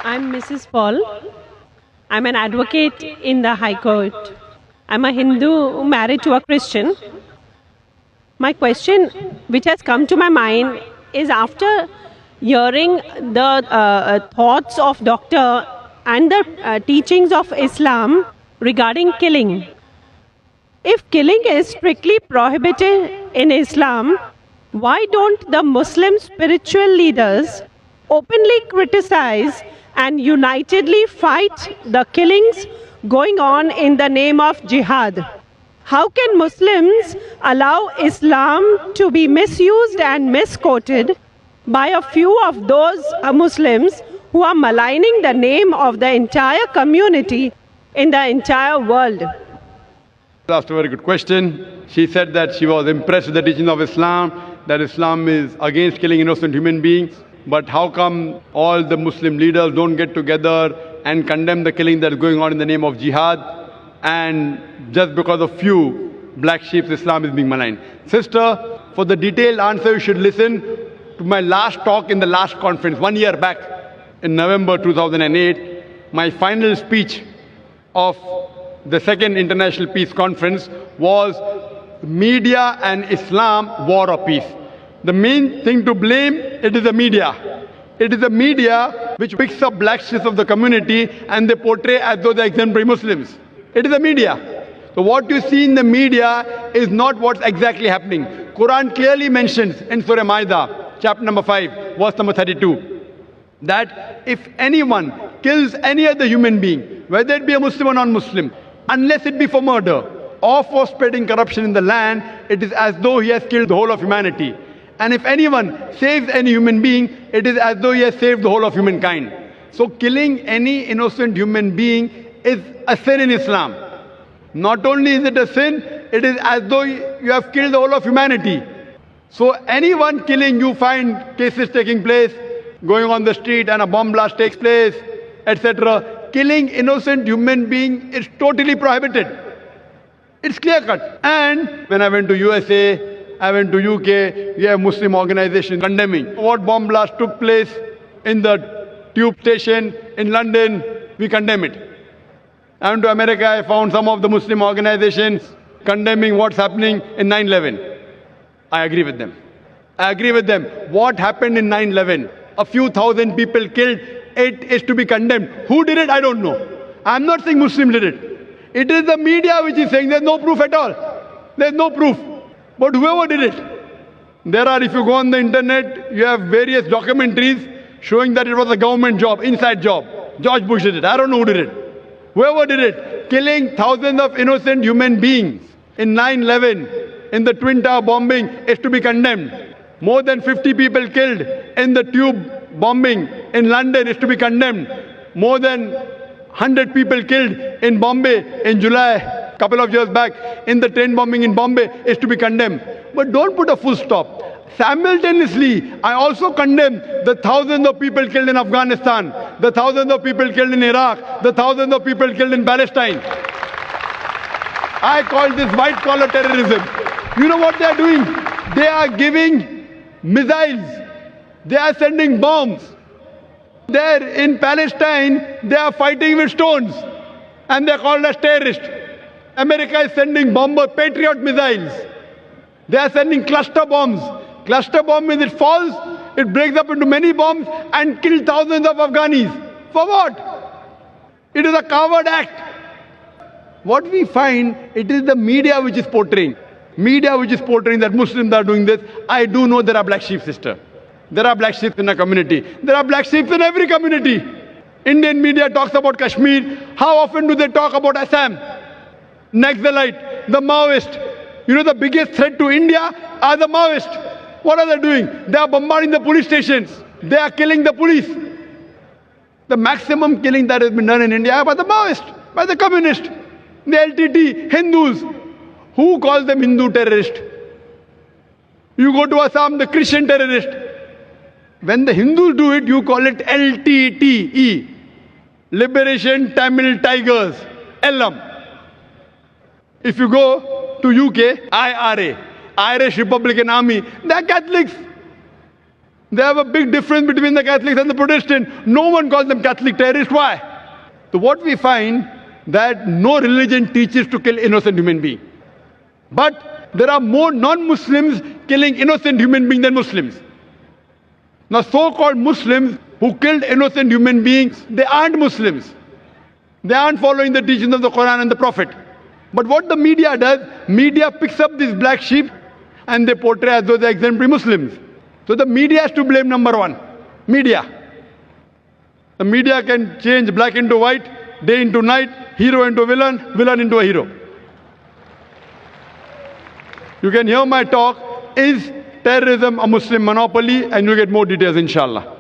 I'm Mrs. Paul. I'm an advocate in the High Court. I'm a Hindu married to a Christian. My question, which has come to my mind, is after hearing the thoughts of doctor and the teachings of Islam regarding killing. If killing is strictly prohibited in Islam, why don't the Muslim spiritual leaders openly criticize and unitedly fight the killings going on in the name of jihad? How can Muslims allow Islam to be misused and misquoted by a few of those Muslims who are maligning the name of the entire community in the entire world? Asked a very good question. She said that she was impressed with the teaching of Islam, that Islam is against killing innocent human beings. But how come all the Muslim leaders don't get together and condemn the killing that is going on in the name of jihad? And just because of few black sheep, Islam is being maligned. Sister, for the detailed answer, you should listen to my last talk in the last conference, 1 year back in November 2008. My final speech of the second International Peace Conference was Media and Islam, War or Peace. The main thing to blame, it is the media. It is the media which picks up black sheep of the community and they portray as though they are exemplary Muslims. It is the media. So what you see in the media is not what's exactly happening. Quran clearly mentions in Surah Maida, chapter number 5, verse number 32, that if anyone kills any other human being, whether it be a Muslim or non-Muslim, unless it be for murder or for spreading corruption in the land, it is as though he has killed the whole of humanity. And if anyone saves any human being, it is as though he has saved the whole of humankind. So killing any innocent human being is a sin in Islam. Not only is it a sin, it is as though you have killed the whole of humanity. So anyone killing, you find cases taking place, going on the street and a bomb blast takes place, etc. Killing innocent human being is totally prohibited. It's clear cut. And when I went to USA, I went to UK, we have Muslim organizations condemning what bomb blast took place in the tube station in London. We condemn it. I went to America, I found some of the Muslim organizations condemning what's happening in 9/11. I agree with them. I agree with them. What happened in 9/11? A few thousand people killed. It is to be condemned. Who did it? I don't know. I'm not saying Muslims did it. It is the media which is saying there's no proof at all. There's no proof. But whoever did it, there are, if you go on the internet, you have various documentaries showing that it was a government job, inside job. George Bush did it. I don't know who did it. Whoever did it, killing thousands of innocent human beings in 9/11, in the Twin Tower bombing, is to be condemned. More than 50 people killed in the tube bombing in London is to be condemned. More than 100 people killed in Bombay in July, a couple of years back, in the train bombing in Bombay is to be condemned. But don't put a full stop. Simultaneously, I also condemn the thousands of people killed in Afghanistan, the thousands of people killed in Iraq, the thousands of people killed in Palestine. I call this white-collar terrorism. You know what they are doing? They are giving missiles. They are sending bombs. There in Palestine, they are fighting with stones. And they are called as terrorists. America is sending bomber Patriot missiles. They are sending cluster bombs. Cluster bomb means it falls, it breaks up into many bombs and kills thousands of Afghanis. For what? It is a coward act. What we find, it is the media which is portraying. Media which is portraying that Muslims are doing this. I do know there are black sheep, sister. There are black sheep in a community. There are black sheep in every community. Indian media talks about Kashmir. How often do they talk about Assam? Naxalite, the Maoist. You know the biggest threat to India are the Maoists. What are they doing? They are bombarding the police stations. They are killing the police. The maximum killing that has been done in India by the Maoists, by the communists, the LTT, Hindus. Who calls them Hindu terrorists? You go to Assam, the Christian terrorist. When the Hindus do it, you call it LTTE. Liberation Tamil Tigers. LM. If you go to UK, IRA, Irish Republican Army, they are Catholics. They have a big difference between the Catholics and the Protestant. No one calls them Catholic terrorists. Why? So what we find that no religion teaches to kill innocent human beings. But there are more non-Muslims killing innocent human beings than Muslims. Now so-called Muslims who killed innocent human beings, they aren't Muslims. They aren't following the teachings of the Quran and the Prophet. But what the media does, media picks up these black sheep and they portray as though they're exemplary Muslims. So the media has to blame, number one. Media. The media can change black into white, day into night, hero into villain, villain into a hero. You can hear my talk, is terrorism a Muslim monopoly? And you'll get more details, inshallah.